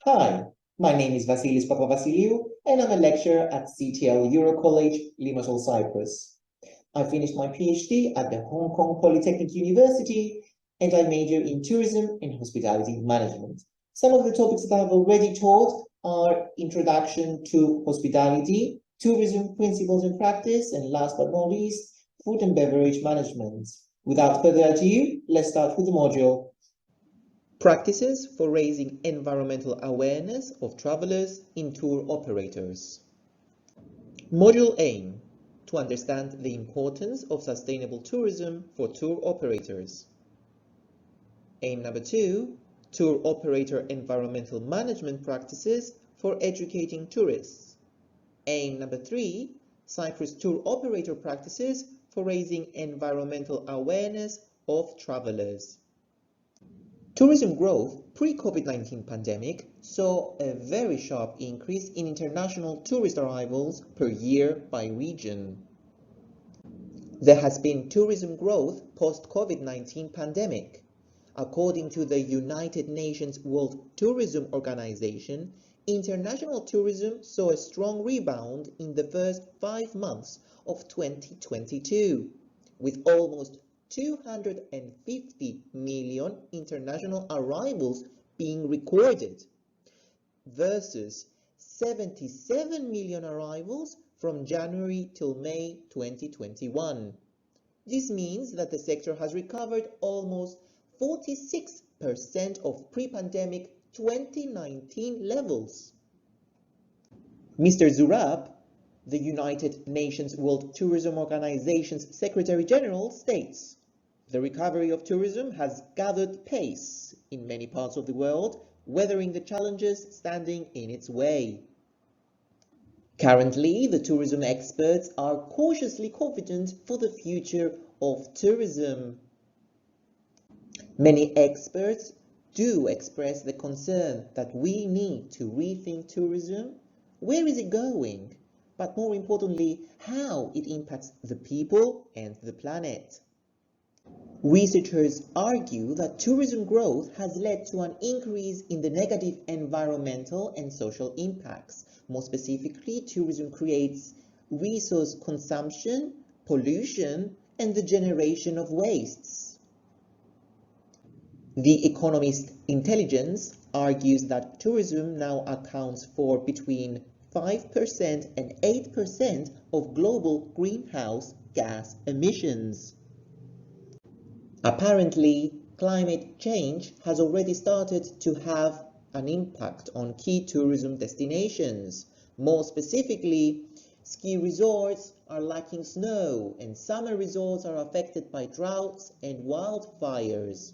Hi, my name is Vasilis Papavasiliou, and I'm a lecturer at CTL Euro College, Limassol, Cyprus. I finished my PhD at the Hong Kong Polytechnic University, and I major in tourism and hospitality management. Some of the topics that I've already taught are Introduction to Hospitality, Tourism Principles and Practice, and last but not least, Food and Beverage Management. Without further ado, let's start with the module. Practices for raising environmental awareness of travelers in tour operators. Module aim: to understand the importance of sustainable tourism for tour operators. Aim number 2, tour operator environmental management practices for educating tourists. Aim number 3, Cyprus tour operator practices for raising environmental awareness of travelers. Tourism growth pre-COVID-19 pandemic saw a very sharp increase in international tourist arrivals per year by region. There has been tourism growth post-COVID-19 pandemic. According to the United Nations World Tourism Organization, international tourism saw a strong rebound in the first 5 months of 2022, with almost 250 million international arrivals being recorded versus 77 million arrivals from January till May 2021. This means that the sector has recovered almost 46% of pre-pandemic 2019 levels. Mr. Zurab, the United Nations World Tourism Organization's Secretary General, states, "The recovery of tourism has gathered pace in many parts of the world, weathering the challenges standing in its way." Currently, the tourism experts are cautiously confident for the future of tourism. Many experts do express the concern that we need to rethink tourism. Where is it going? But more importantly, how it impacts the people and the planet. Researchers argue that tourism growth has led to an increase in the negative environmental and social impacts. More specifically, tourism creates resource consumption, pollution, and the generation of wastes. The Economist Intelligence argues that tourism now accounts for between 5% and 8% of global greenhouse gas emissions. Apparently, climate change has already started to have an impact on key tourism destinations. More specifically, ski resorts are lacking snow, and summer resorts are affected by droughts and wildfires.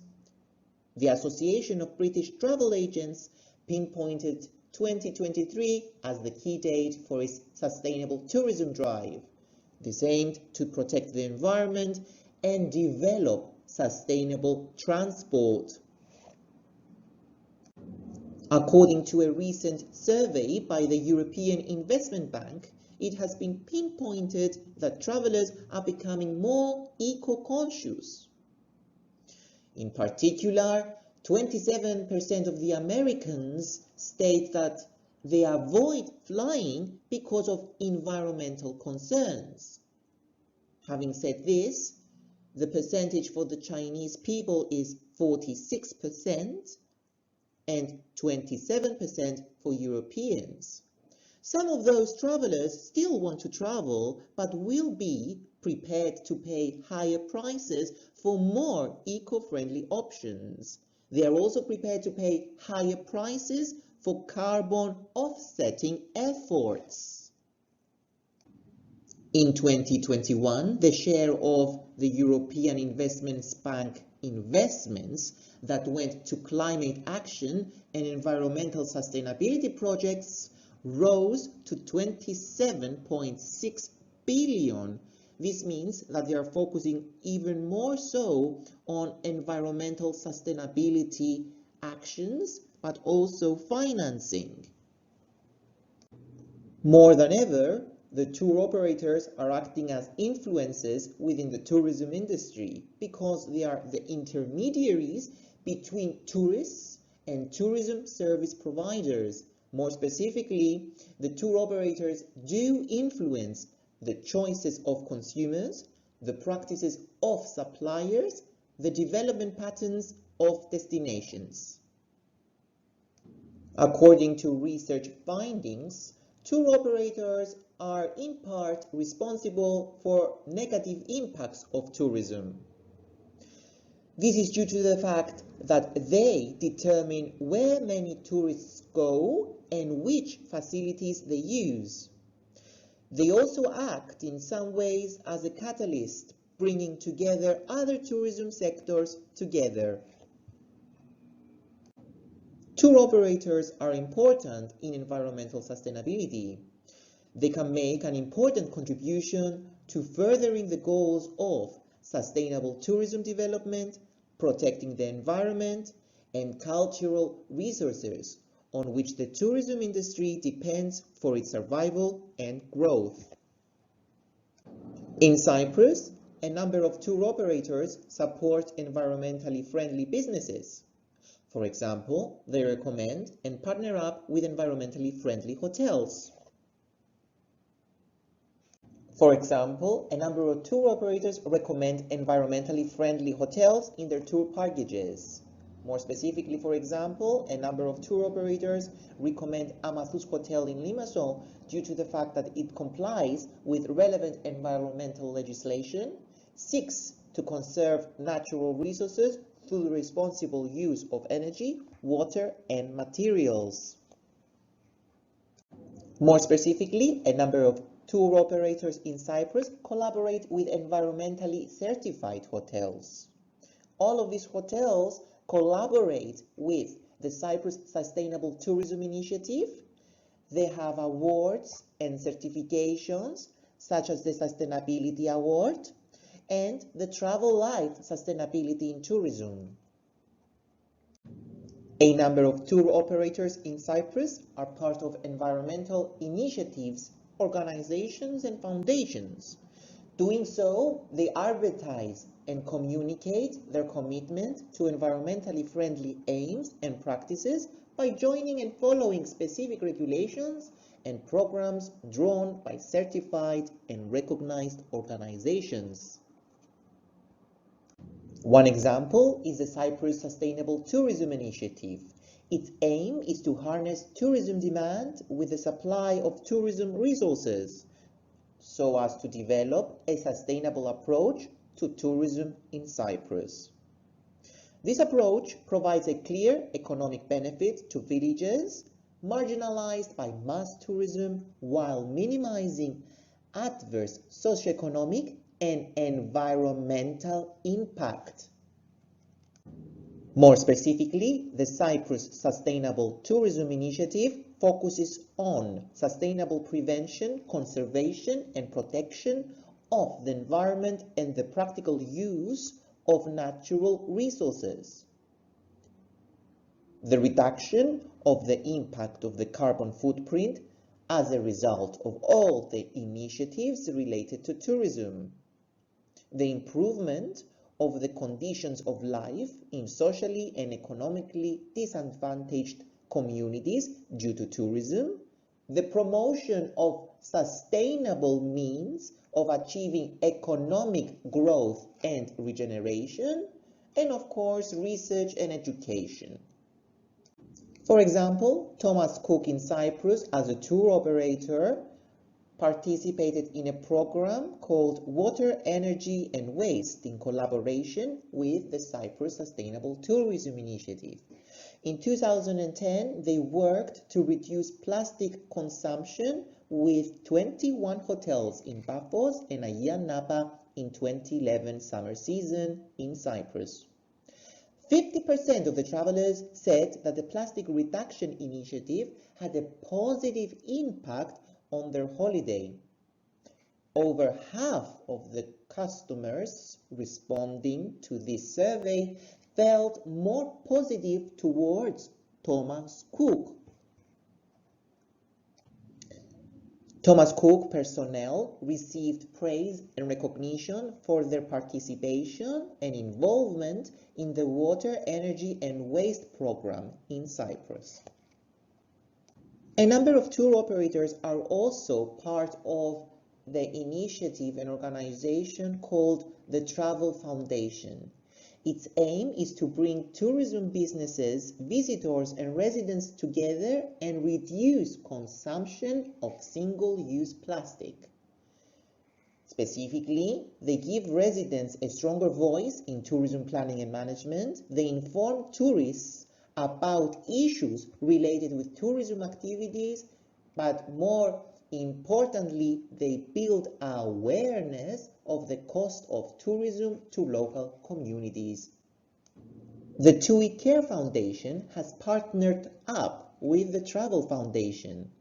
The Association of British Travel Agents pinpointed 2023 as the key date for its sustainable tourism drive. This aimed to protect the environment and develop sustainable transport. According to a recent survey by the European Investment Bank, it has been pinpointed that travelers are becoming more eco-conscious. In particular, 27% of the Americans state that they avoid flying because of environmental concerns. Having said this, the percentage for the Chinese people is 46% and 27% for Europeans. Some of those travelers still want to travel, but will be prepared to pay higher prices for more eco-friendly options. They are also prepared to pay higher prices for carbon offsetting efforts. In 2021, the share of the European Investment Bank investments that went to climate action and environmental sustainability projects rose to 27.6 billion. This means that they are focusing even more so on environmental sustainability actions, but also financing. More than ever, the tour operators are acting as influencers within the tourism industry because they are the intermediaries between tourists and tourism service providers. More specifically, the tour operators do influence the choices of consumers, the practices of suppliers, the development patterns of destinations. According to research findings, tour operators are in part responsible for negative impacts of tourism. This is due to the fact that they determine where many tourists go and which facilities they use. They also act in some ways as a catalyst, bringing together other tourism sectors together. Tour operators are important in environmental sustainability. They can make an important contribution to furthering the goals of sustainable tourism development, protecting the environment, and cultural resources on which the tourism industry depends for its survival and growth. In Cyprus, a number of tour operators support environmentally friendly businesses. For example, they recommend and partner up with environmentally friendly hotels. For example, a number of tour operators recommend environmentally friendly hotels in their tour packages. More specifically, for example, a number of tour operators recommend Amathus Hotel in Limassol due to the fact that it complies with relevant environmental legislation, seeks to conserve natural resources through the responsible use of energy, water, and materials. More specifically, a number of tour operators in Cyprus collaborate with environmentally certified hotels. All of these hotels collaborate with the Cyprus Sustainable Tourism Initiative. They have awards and certifications such as the Sustainability Award and the Travel Life Sustainability in Tourism. A number of tour operators in Cyprus are part of environmental initiatives, organizations, and foundations. Doing so, they advertise and communicate their commitment to environmentally friendly aims and practices by joining and following specific regulations and programs drawn by certified and recognized organizations. One example is the Cyprus Sustainable Tourism Initiative. Its aim is to harness tourism demand with the supply of tourism resources so as to develop a sustainable approach to tourism in Cyprus. This approach provides a clear economic benefit to villages marginalized by mass tourism while minimizing adverse socioeconomic and environmental impact. More specifically, the Cyprus Sustainable Tourism Initiative focuses on sustainable prevention, conservation, and protection of the environment and the practical use of natural resources. The reduction of the impact of the carbon footprint as a result of all the initiatives related to tourism. The improvement of the conditions of life in socially and economically disadvantaged communities due to tourism, the promotion of sustainable means of achieving economic growth and regeneration, and of course, research and education. For example, Thomas Cook in Cyprus, as a tour operator, participated in a program called Water, Energy and Waste in collaboration with the Cyprus Sustainable Tourism Initiative. In 2010, they worked to reduce plastic consumption with 21 hotels in Paphos and Agia Napa in 2011 summer season in Cyprus. 50% of the travelers said that the plastic reduction initiative had a positive impact on their holiday. Over half of the customers responding to this survey felt more positive towards Thomas Cook. Thomas Cook personnel received praise and recognition for their participation and involvement in the Water, Energy and Waste program in Cyprus. A number of tour operators are also part of the initiative and organization called the Travel Foundation. Its aim is to bring tourism businesses, visitors and residents together and reduce consumption of single-use plastic. Specifically, they give residents a stronger voice in tourism planning and management. They inform tourists about issues related with tourism activities, but more importantly, they build awareness of the cost of tourism to local communities. The TUI Care Foundation has partnered up with the Travel Foundation.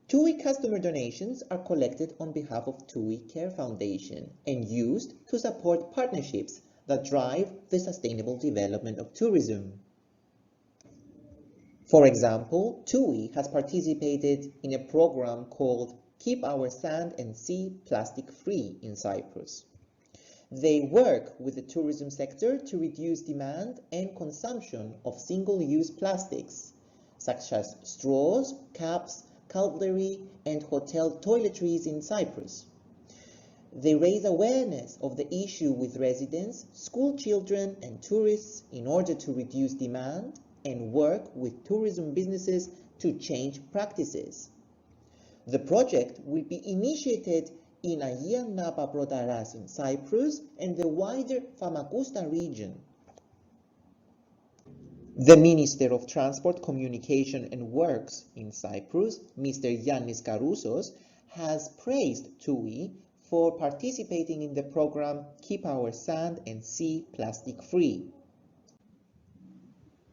TUI customer donations are collected on behalf of TUI Care Foundation and used to support partnerships that drive the sustainable development of tourism. For example, TUI has participated in a program called Keep Our Sand and Sea Plastic Free in Cyprus. They work with the tourism sector to reduce demand and consumption of single-use plastics, such as straws, cups, cutlery, and hotel toiletries in Cyprus. They raise awareness of the issue with residents, school children, and tourists in order to reduce demand and work with tourism businesses to change practices. The project will be initiated in Agia Napa Protaras in Cyprus and the wider Famagusta region. The Minister of Transport, Communication and Works in Cyprus, Mr. Yannis Karoussos, has praised TUI for participating in the program Keep Our Sand and Sea Plastic Free.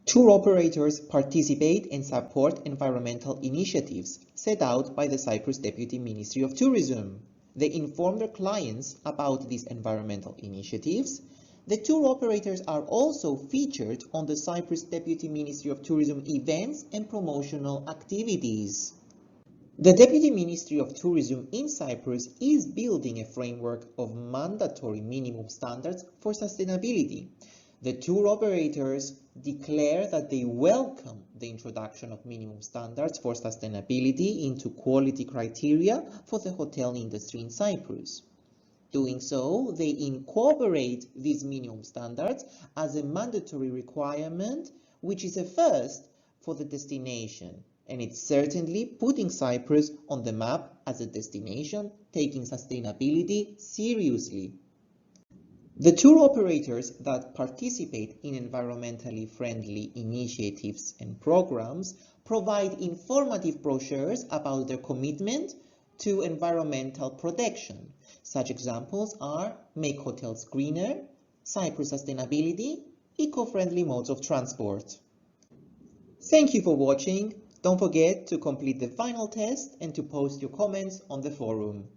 Tour operators participate and support environmental initiatives set out by the Cyprus Deputy Ministry of Tourism. They inform their clients about these environmental initiatives. The tour operators are also featured on the Cyprus Deputy Ministry of Tourism events and promotional activities. The Deputy Ministry of Tourism in Cyprus is building a framework of mandatory minimum standards for sustainability. The tour operators declare that they welcome the introduction of minimum standards for sustainability into quality criteria for the hotel industry in Cyprus. Doing so, they incorporate these minimum standards as a mandatory requirement, which is a first for the destination, and it's certainly putting Cyprus on the map as a destination taking sustainability seriously. The tour operators that participate in environmentally friendly initiatives and programs provide informative brochures about their commitment to environmental protection. Such examples are Make Hotels Greener, Cyprus Sustainability, Eco-Friendly Modes of Transport. Thank you for watching. Don't forget to complete the final test and to post your comments on the forum.